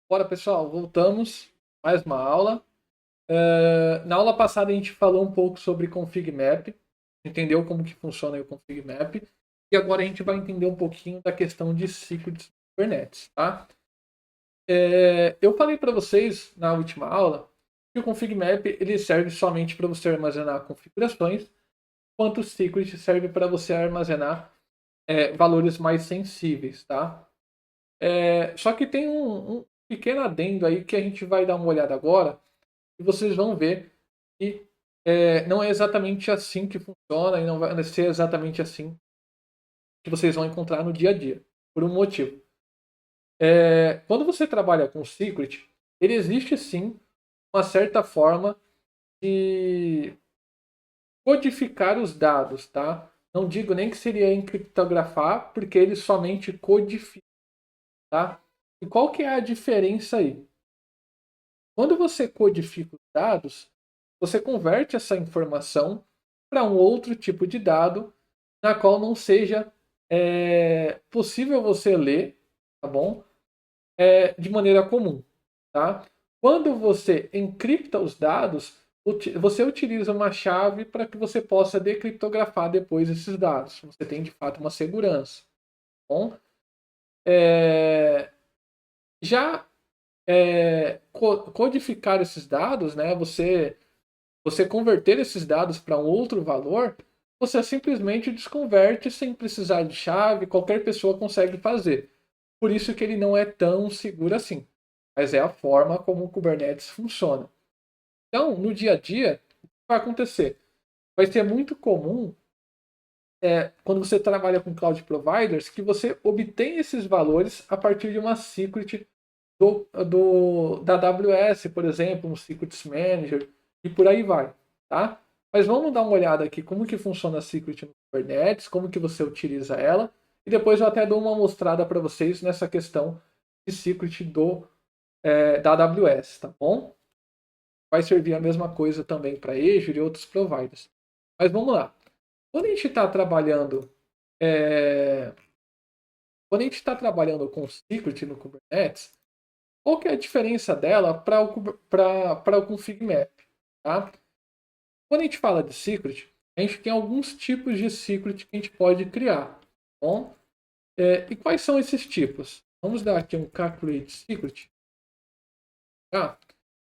Bora, pessoal, voltamos. Mais uma aula. Na aula passada a gente falou um pouco sobre config map, entendeu como que funciona aí o config map, e agora a gente vai entender um pouquinho da questão de secrets Kubernetes, tá? Eu falei para vocês na última aula que o config map ele serve somente para você armazenar configurações, enquanto o secret serve para você armazenar valores mais sensíveis, tá? Só que tem um pequeno adendo aí que a gente vai dar uma olhada agora e vocês vão ver que não é exatamente assim que funciona e não vai ser exatamente assim que vocês vão encontrar no dia a dia, por um motivo. Quando você trabalha com secret, ele existe sim uma certa forma de codificar os dados, tá? Não digo nem que seria encriptografar, porque ele somente codifica, tá? E qual que é a diferença aí? Quando você codifica os dados, você converte essa informação para um outro tipo de dado, na qual não seja possível você ler, tá bom? De maneira comum, tá? Quando você encripta os dados, você utiliza uma chave para que você possa decriptografar depois esses dados. Você tem de fato uma segurança, tá bom? Já codificar esses dados, né? Você converter esses dados para um outro valor, você simplesmente desconverte sem precisar de chave, qualquer pessoa consegue fazer. Por isso que ele não é tão seguro assim. Mas é a forma como o Kubernetes funciona. Então, no dia a dia, o que vai acontecer? Vai ser muito comum, quando você trabalha com cloud providers, que você obtém esses valores a partir de uma secret da AWS, por exemplo, um Secrets Manager, e por aí vai, tá? Mas vamos dar uma olhada aqui como que funciona a Secret no Kubernetes, como que você utiliza ela, e depois eu até dou uma mostrada para vocês nessa questão de Secret da AWS, tá bom? Vai servir a mesma coisa também para Azure e outros providers. Mas vamos lá. Quando a gente está trabalhando, é, quando a gente está trabalhando com Secret no Kubernetes, qual que é a diferença dela para o config map? Tá? Quando a gente fala de secret, a gente tem alguns tipos de secret que a gente pode criar. Tá bom? E quais são esses tipos? Vamos dar aqui um calculate secret. Tá?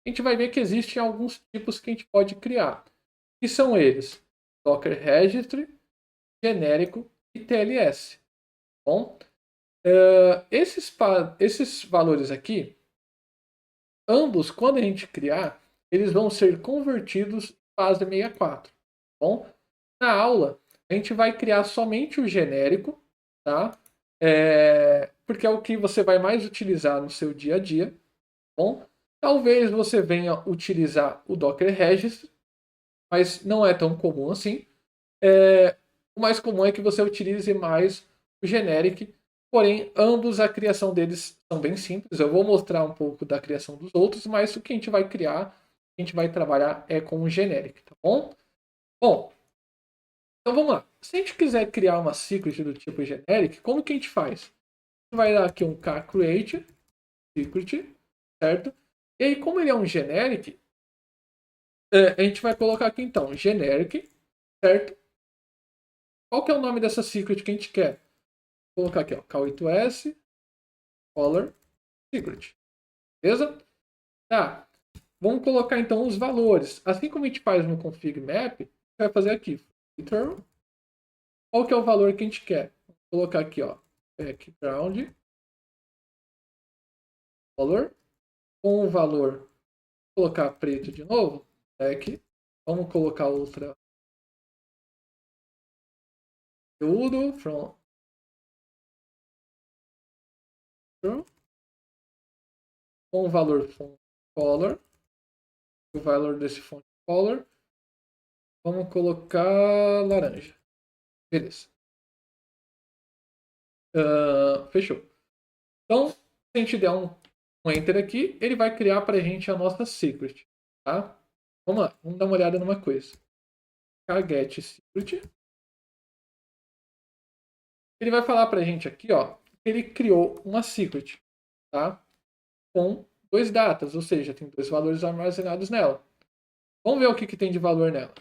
A gente vai ver que existem alguns tipos que a gente pode criar. Que são eles? Docker Registry, genérico e TLS. Tá bom? Esses valores aqui, ambos, quando a gente criar, eles vão ser convertidos para base 64. Tá bom? Na aula, a gente vai criar somente o genérico, tá? Porque é o que você vai mais utilizar no seu dia a dia. Tá bom? Talvez você venha utilizar o Docker Registry, mas não é tão comum assim. O mais comum é que você utilize mais o generic, porém, ambos a criação deles são bem simples. Eu vou mostrar um pouco da criação dos outros, mas o que a gente vai criar, a gente vai trabalhar é com o generic, tá bom? Bom, então vamos lá. Se a gente quiser criar uma secret do tipo generic, como que a gente faz? A gente vai dar aqui um create secret, certo? E aí, como ele é um generic, a gente vai colocar aqui então generic, certo? Qual que é o nome dessa secret que a gente quer? Vou colocar aqui, ó, K8S color secret. Beleza? Tá. Vamos colocar então os valores. Assim como a gente faz no config map, a gente vai fazer aqui. Return. Qual que é o valor que a gente quer? Vou colocar aqui, ó, background color com o valor. Vou colocar preto de novo. Back. Vamos colocar outra conteúdo from com o valor font color. O valor desse font color. Vamos colocar laranja. Beleza. Fechou. Então, se a gente der um Enter aqui, ele vai criar para a gente a nossa secret. Tá? Vamos lá, vamos dar uma olhada numa coisa. Get secret. Ele vai falar para a gente aqui, ó, que ele criou uma secret. Tá? com 2 datas, ou seja, tem 2 valores armazenados nela. Vamos ver o que tem de valor nela.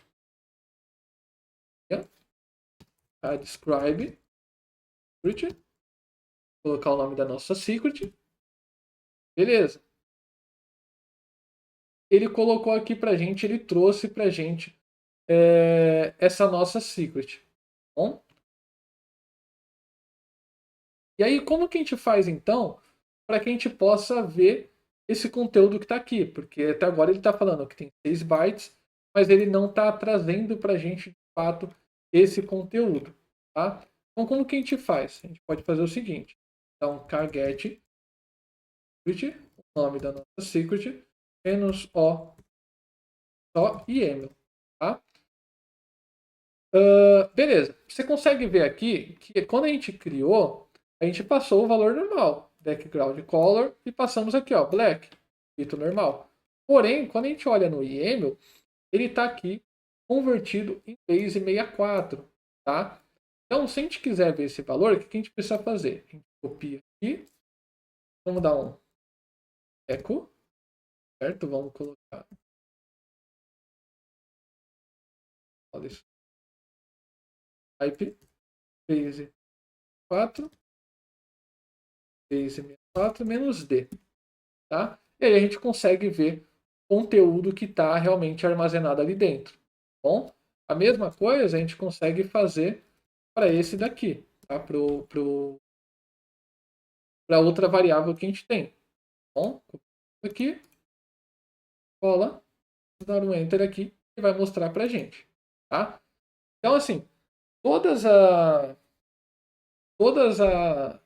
A describe secret. Vou colocar o nome da nossa secret. Beleza. Ele colocou aqui pra gente, ele trouxe pra gente essa nossa secret. Bom? E aí, como que a gente faz então para que a gente possa ver esse conteúdo que está aqui? Porque até agora ele está falando que tem 6 bytes, mas ele não está trazendo para a gente de fato esse conteúdo. Tá? Então, como que a gente faz? A gente pode fazer o seguinte: dá um target secret, o nome da nossa secret, menos o só YAML. Tá? Beleza. Você consegue ver aqui que quando a gente criou, a gente passou o valor normal, background color, e passamos aqui, ó, black, escrito normal. Porém, quando a gente olha no YAML, ele está aqui convertido em base 64, tá? Então, se a gente quiser ver esse valor, o que a gente precisa fazer? A gente copia aqui, vamos dar um echo, certo? Vamos colocar, olha isso, type base 4, base 64 menos D. Tá? E aí a gente consegue ver o conteúdo que está realmente armazenado ali dentro. Bom, a mesma coisa a gente consegue fazer para esse daqui, tá? Para outra variável que a gente tem. Bom, aqui, cola, dar um enter aqui e vai mostrar para a gente. Tá? Então, assim, todas a, todas a,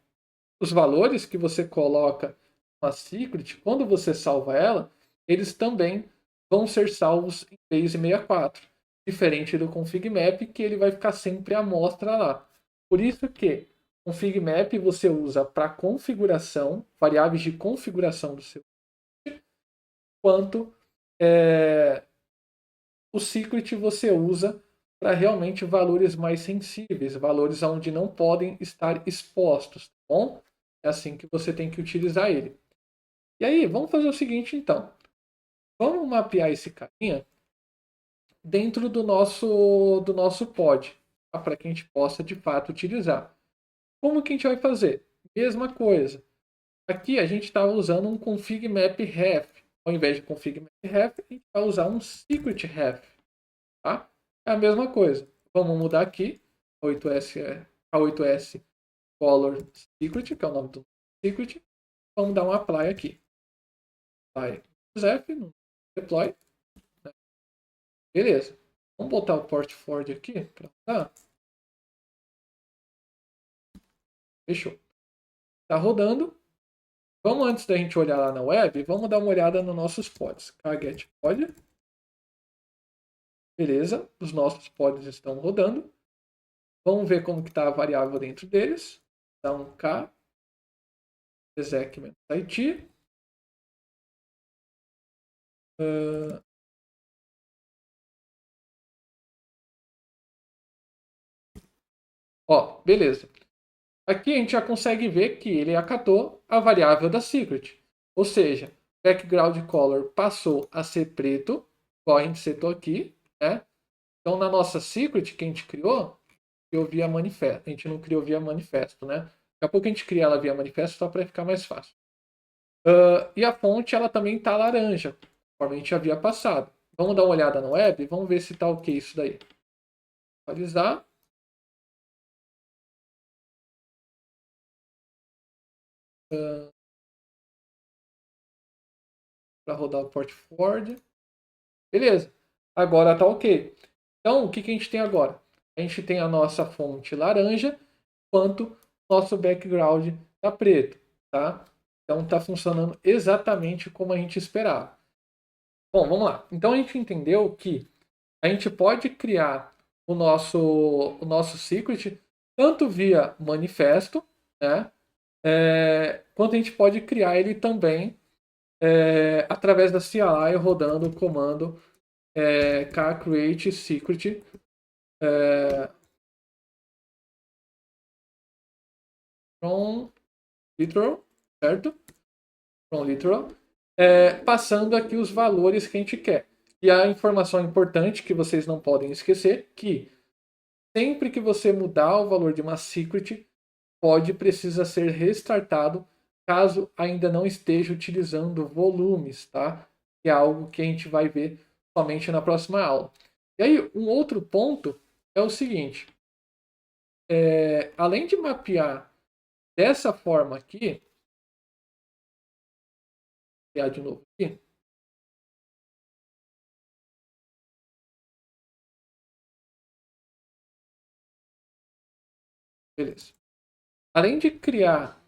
os valores que você coloca uma secret, quando você salva ela, eles também vão ser salvos em base 64. Diferente do config map, que ele vai ficar sempre à mostra lá. Por isso que config map você usa para configuração, variáveis de configuração do seu secret, quanto o secret você usa para realmente valores mais sensíveis, valores onde não podem estar expostos, tá bom? É assim que você tem que utilizar ele. E aí, vamos fazer o seguinte então. Vamos mapear esse carinha dentro do nosso pod, tá? Para que a gente possa de fato utilizar. Como que a gente vai fazer? Mesma coisa. Aqui a gente está usando um config map ref. Ao invés de config map ref, a gente vai usar um secret ref. Tá? É a mesma coisa. Vamos mudar aqui 8S, a 8S color secret, que é o nome do secret. Vamos dar um apply aqui. Apply F no deploy. Né? Beleza. Vamos botar o port forward aqui para rodar. Fechou. Está rodando. Vamos, antes da gente olhar lá na web, vamos dar uma olhada nos nossos pods. Kget pod. Beleza. Os nossos pods estão rodando. Vamos ver como está a variável dentro deles. Dá um K. exec-it. Ó, beleza. Aqui a gente já consegue ver que ele acatou a variável da secret. Ou seja, background color passou a ser preto, igual a gente setou aqui, né? Então na nossa secret que a gente criou via manifesto. A gente não criou via manifesto, né? Daqui a pouco a gente cria ela via manifesto só para ficar mais fácil. E a fonte ela também está laranja, conforme a gente havia passado. Vamos dar uma olhada no web e vamos ver se está ok isso daí. Atualizar. Para rodar o port forward. Beleza. Agora tá ok. Então, o que a gente tem agora? A gente tem a nossa fonte laranja, enquanto nosso background tá preto, tá? Então tá funcionando exatamente como a gente esperava. Bom, vamos lá. Então a gente entendeu que a gente pode criar o nosso secret tanto via manifesto, né? Quanto a gente pode criar ele também através da CLI rodando o comando create secret from literal, certo? from literal, passando aqui os valores que a gente quer. E a informação importante que vocês não podem esquecer, que sempre que você mudar o valor de uma secret, precisa ser restartado caso ainda não esteja utilizando volumes, tá? Que é algo que a gente vai ver somente na próxima aula. E aí, um outro ponto é o seguinte. Além de mapear dessa forma aqui, vou criar de novo aqui. Beleza. Além de criar,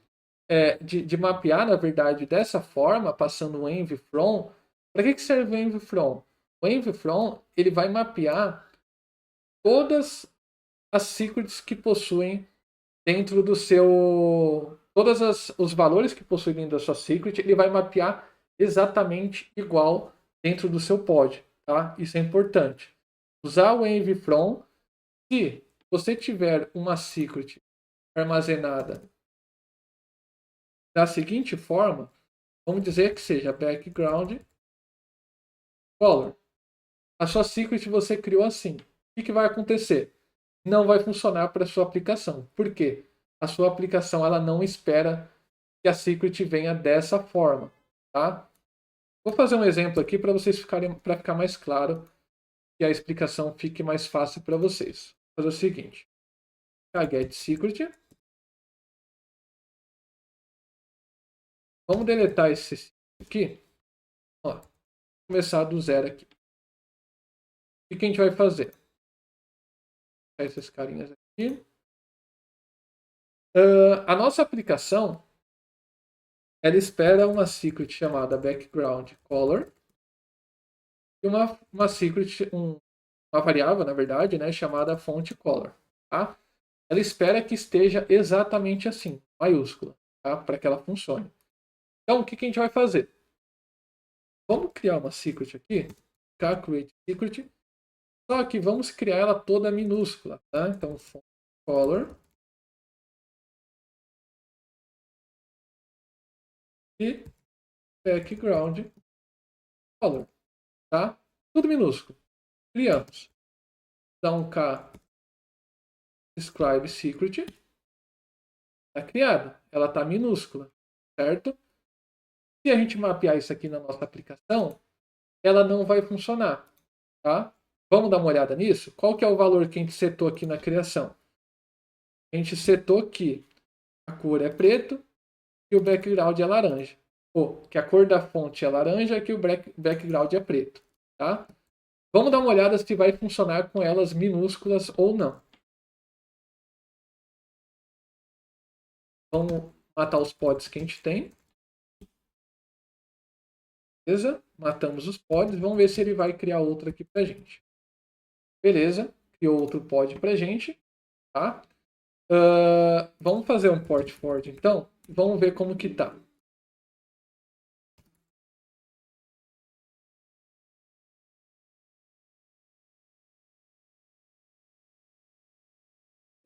de mapear, na verdade, dessa forma, passando o env from, para que serve o env from? O env from, ele vai mapear todas as secrets que possuem dentro do seu... os valores que possuem dentro da sua secret, ele vai mapear exatamente igual dentro do seu pod, tá? Isso é importante. Usar o env from, se você tiver uma secret armazenada da seguinte forma, vamos dizer que seja background color. A sua secret você criou assim. O que vai acontecer? Não vai funcionar para a sua aplicação. Por quê? A sua aplicação ela não espera que a secret venha dessa forma, tá? Vou fazer um exemplo aqui para ficar mais claro e a explicação fique mais fácil para vocês. Vou fazer o seguinte: get secret. Vamos deletar esse aqui. Ó, começar do zero aqui. O que a gente vai fazer? Esses carinhas aqui. A nossa aplicação ela espera uma secret chamada background color e uma secret, uma variável, na verdade, né, chamada font color. Tá? Ela espera que esteja exatamente assim, maiúscula, tá? Para que ela funcione. Então, o que a gente vai fazer? Vamos criar uma secret aqui, create secret, só que vamos criar ela toda minúscula, tá? Então, font color e background color, tá? Tudo minúsculo. Criamos. Dá um K describe secret. Está criada. Ela está minúscula, certo? Se a gente mapear isso aqui na nossa aplicação, ela não vai funcionar, tá? Vamos dar uma olhada nisso? Qual que é o valor que a gente setou aqui na criação? A gente setou que a cor é preto e o background é laranja. Ou que a cor da fonte é laranja e que o background é preto, tá? Vamos dar uma olhada se vai funcionar com elas minúsculas ou não. Vamos matar os pods que a gente tem. Beleza? Matamos os pods. Vamos ver se ele vai criar outro aqui pra gente. Beleza. Criou outro pod pra gente. Tá? Vamos fazer um port forward então. Vamos ver como que tá.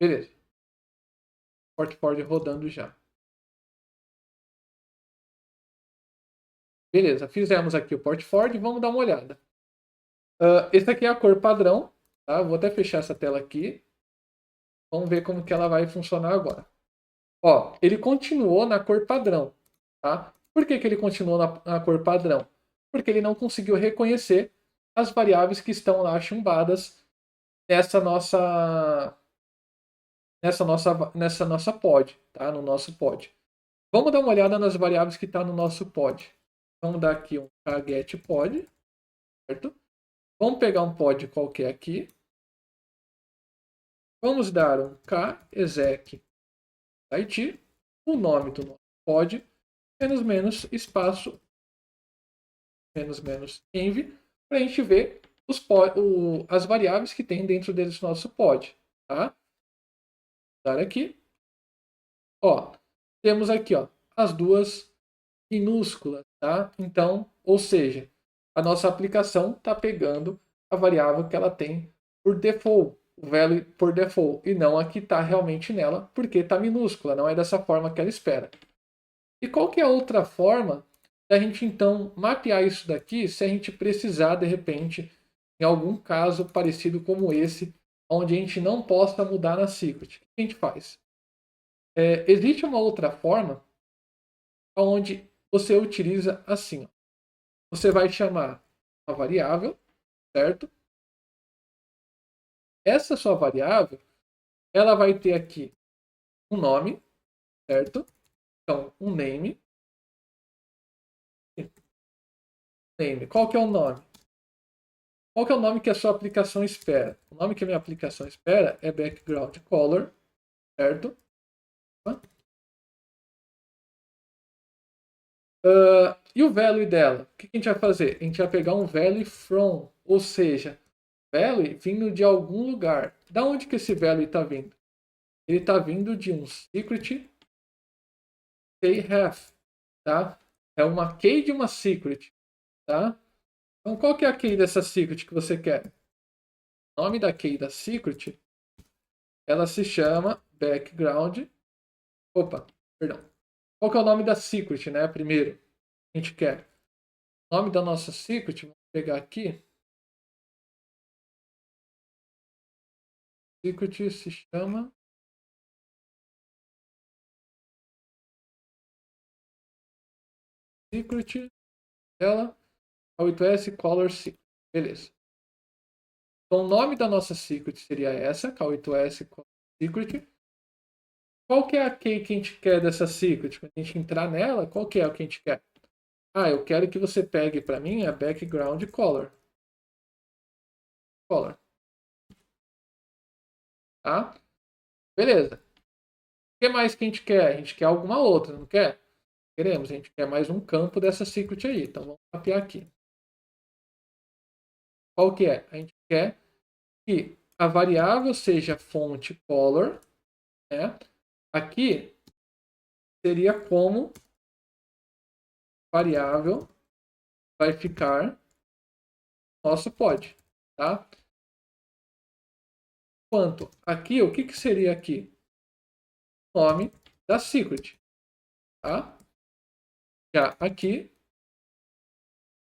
Beleza. Port forward rodando já. Beleza. Fizemos aqui o port forward. Vamos dar uma olhada. Esse aqui é a cor padrão. Tá? Vou até fechar essa tela aqui. Vamos ver como que ela vai funcionar agora. Ó, ele continuou na cor padrão. Tá? Por que ele continuou na cor padrão? Porque ele não conseguiu reconhecer as variáveis que estão lá chumbadas nessa nossa pod, tá? No nosso pod. Vamos dar uma olhada nas variáveis que estão no nosso pod. Vamos dar aqui um getPod, certo? Vamos pegar um pod qualquer aqui. Vamos dar um kexec IT, o nome do nosso pod, menos espaço, menos env, para a gente ver as variáveis que tem dentro desse nosso pod, tá? Vou dar aqui. Ó, temos aqui, ó, as duas minúsculas, tá? Então, ou seja, a nossa aplicação está pegando a variável que ela tem por default, o value por default, e não a que está realmente nela, porque está minúscula, não é dessa forma que ela espera. E qual que é a outra forma da gente então mapear isso daqui se a gente precisar de repente em algum caso parecido como esse, onde a gente não possa mudar na secret. O que a gente faz? Existe uma outra forma onde você utiliza assim. Ó. Você vai chamar uma variável, certo? Essa sua variável, ela vai ter aqui um nome, certo? Então, um name. Name. Qual que é o nome? Qual que é o nome que a sua aplicação espera? O nome que a minha aplicação espera é background color, certo? E o value dela? O que a gente vai fazer? A gente vai pegar um value from, ou seja, value vindo de algum lugar. Da onde que esse value está vindo? Ele está vindo de um secret key ref, tá? É uma key de uma secret, tá? Então, qual que é a key dessa secret que você quer? O nome da key da secret, ela se chama background. Opa, perdão. Qual que é o nome da secret, né? Primeiro, a gente quer. O nome da nossa secret, vamos pegar aqui. Secret se chama secret dela K8S Color Secret. Beleza. Então, o nome da nossa secret seria essa, K8S Color Secret. Qual que é a key que a gente quer dessa secret? Quando a gente entrar nela, qual que é o que a gente quer? Ah, eu quero que você pegue para mim a background color. Color. Tá? Beleza. O que mais que a gente quer? A gente quer alguma outra, não quer? Queremos, a gente quer mais um campo dessa secret aí. Então vamos mapear aqui. Qual que é? A gente quer que a variável seja fonte color, né? Aqui seria como variável vai ficar nosso pod, tá? Quanto aqui, o que que seria aqui? O nome da secret, tá? Já aqui,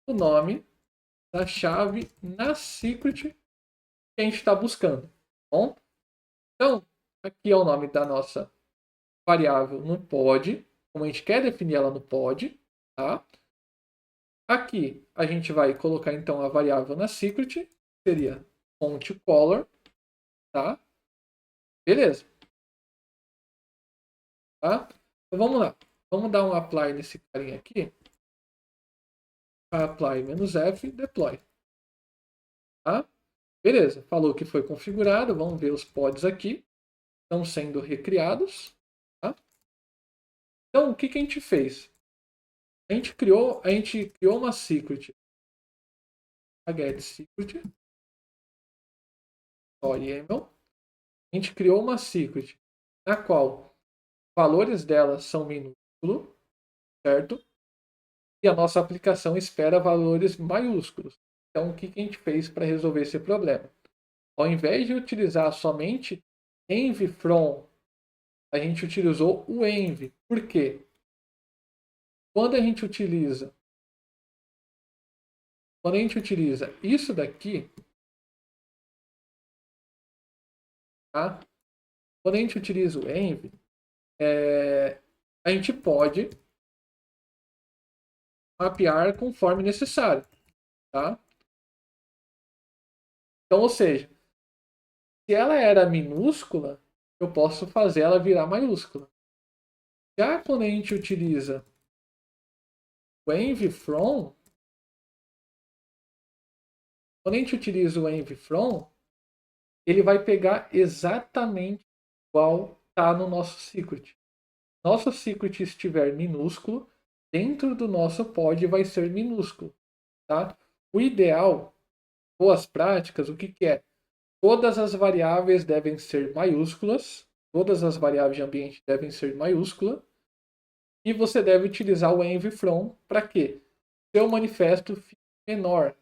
o nome da chave na secret que a gente está buscando, tá bom? Então, aqui é o nome da nossa variável no pod, como a gente quer definir ela no pod, tá? Aqui a gente vai colocar então a variável na secret, seria fonte color, tá? Beleza, tá? Então vamos lá, vamos dar um apply nesse carinha aqui, apply "-f", deploy, tá? Beleza, falou que foi configurado, vamos ver os pods aqui, estão sendo recriados, tá? Então o que a gente fez? A gente criou uma secret, a get secret, YAML. A gente criou uma secret na qual valores dela são minúsculos, certo? E a nossa aplicação espera valores maiúsculos. Então, o que a gente fez para resolver esse problema? Ao invés de utilizar somente env from, a gente utilizou o env. Por quê? Quando a gente utiliza isso daqui, tá? Quando a gente utiliza o env, a gente pode mapear conforme necessário, tá? Então, ou seja, se ela era minúscula, eu posso fazer ela virar maiúscula. Já quando a gente utiliza o env from, ele vai pegar exatamente igual está no nosso secret. Nosso secret estiver minúsculo, dentro do nosso pod vai ser minúsculo, tá? O ideal, boas práticas, o que é? Todas as variáveis devem ser maiúsculas, todas as variáveis de ambiente devem ser maiúsculas, e você deve utilizar o env from para quê? Seu manifesto fique menor,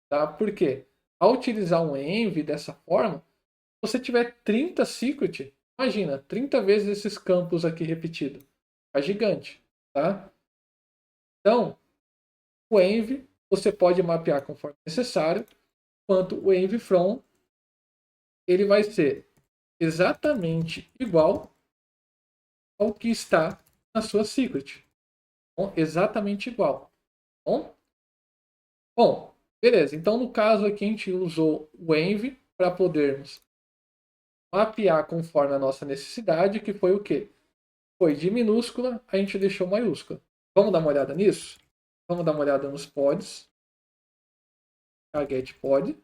tá? Por quê? Ao utilizar um env dessa forma, se você tiver 30 secret, imagina, 30 vezes esses campos aqui repetidos. É gigante, tá? Então, o env você pode mapear conforme necessário, enquanto o env from ele vai ser exatamente igual ao que está na sua secret. Bom, exatamente igual. Bom? Bom, beleza. Então, no caso aqui, a gente usou o env para podermos mapear conforme a nossa necessidade, que foi o quê? Foi de minúscula, a gente deixou maiúscula. Vamos dar uma olhada nisso? Vamos dar uma olhada nos pods. A get pod.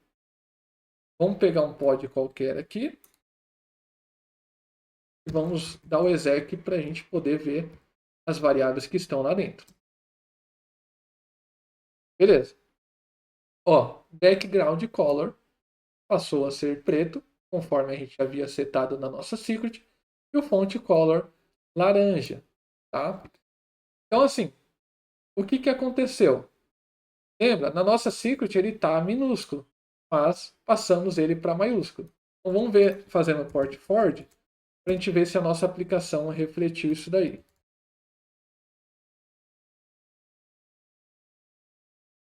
Vamos pegar um pod qualquer aqui. E vamos dar o exec para a gente poder ver as variáveis que estão lá dentro. Beleza. Ó, background color passou a ser preto, conforme a gente havia setado na nossa secret. E o font color laranja. Tá? Então, assim, o que aconteceu? Lembra? Na nossa secret ele está minúsculo, mas passamos ele para maiúsculo. Então vamos ver, fazendo port forward, para a gente ver se a nossa aplicação refletiu isso daí.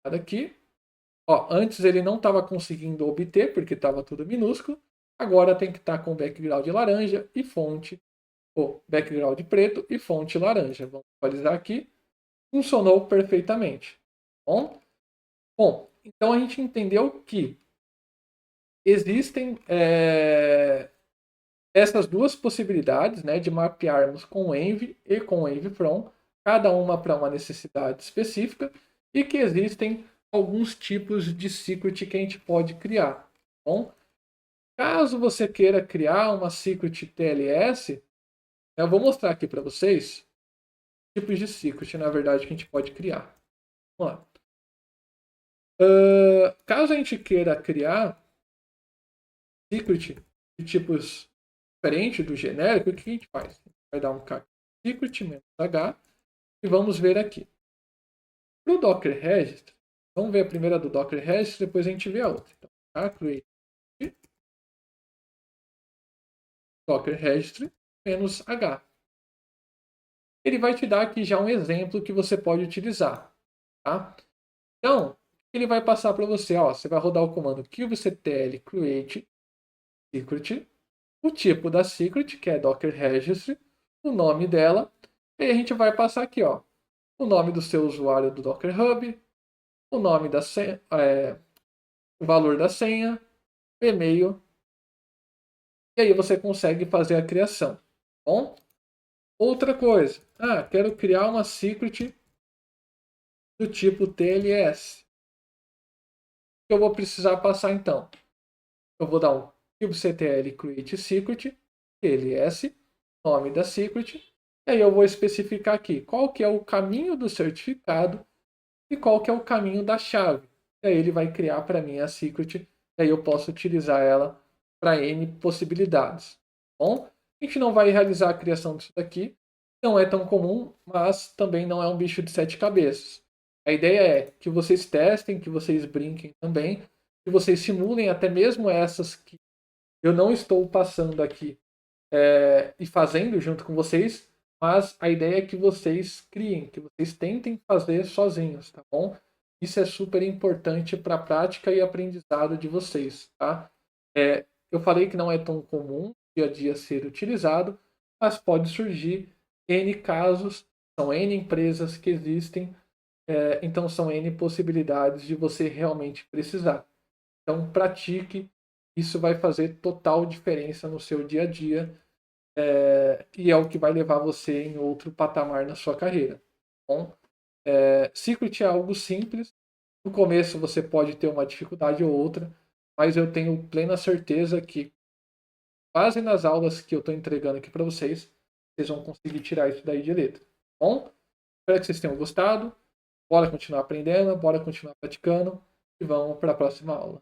Aqui, ó, antes ele não estava conseguindo obter, porque estava tudo minúsculo. Agora tem que estar com background laranja e fonte, ou background preto e fonte laranja. Vamos atualizar aqui. Funcionou perfeitamente. Bom, então a gente entendeu que existem essas duas possibilidades, né, de mapearmos com o env e com o env from, cada uma para uma necessidade específica, e que existem alguns tipos de secret que a gente pode criar. Bom, caso você queira criar uma secret TLS, eu vou mostrar aqui para vocês tipos de secret, na verdade, que a gente pode criar. Vamos lá. Caso a gente queira criar secret de tipos diferentes do genérico, o que a gente faz? A gente vai dar um secret -h e vamos ver aqui. Para o Docker Registry, vamos ver a primeira do Docker Registry, depois a gente vê a outra. Então, create Docker Registry -h. Ele vai te dar aqui já um exemplo que você pode utilizar. Tá? Então, ele vai passar para você, ó, você vai rodar o comando kubectl create secret, o tipo da secret, que é Docker Registry, o nome dela, e a gente vai passar aqui, ó, o nome do seu usuário do Docker Hub, o nome da senha, o valor da senha, o e-mail, e aí você consegue fazer a criação. Bom? Outra coisa, quero criar uma secret do tipo TLS. O que eu vou precisar passar então? Eu vou dar um kubectl create secret, TLS, nome da secret, e aí eu vou especificar aqui qual que é o caminho do certificado e qual que é o caminho da chave. E aí ele vai criar para mim a secret, e aí eu posso utilizar ela para N possibilidades. Bom, a gente não vai realizar a criação disso daqui, não é tão comum, mas também não é um bicho de 7 cabeças. A ideia é que vocês testem, que vocês brinquem também, que vocês simulem até mesmo essas que eu não estou passando aqui e fazendo junto com vocês, mas a ideia é que vocês criem, que vocês tentem fazer sozinhos, tá bom? Isso é super importante para a prática e aprendizado de vocês, tá? Eu falei que não é tão comum dia a dia ser utilizado, mas pode surgir N casos, são N empresas que existem, então são N possibilidades de você realmente precisar. Então pratique, isso vai fazer total diferença no seu dia a dia e é o que vai levar você em outro patamar na sua carreira. Bom, Secret é algo simples. No começo você pode ter uma dificuldade ou outra, mas eu tenho plena certeza que, base nas aulas que eu estou entregando aqui para vocês, vocês vão conseguir tirar isso daí de letra. Bom, espero que vocês tenham gostado. Bora continuar aprendendo, bora continuar praticando e vamos para a próxima aula.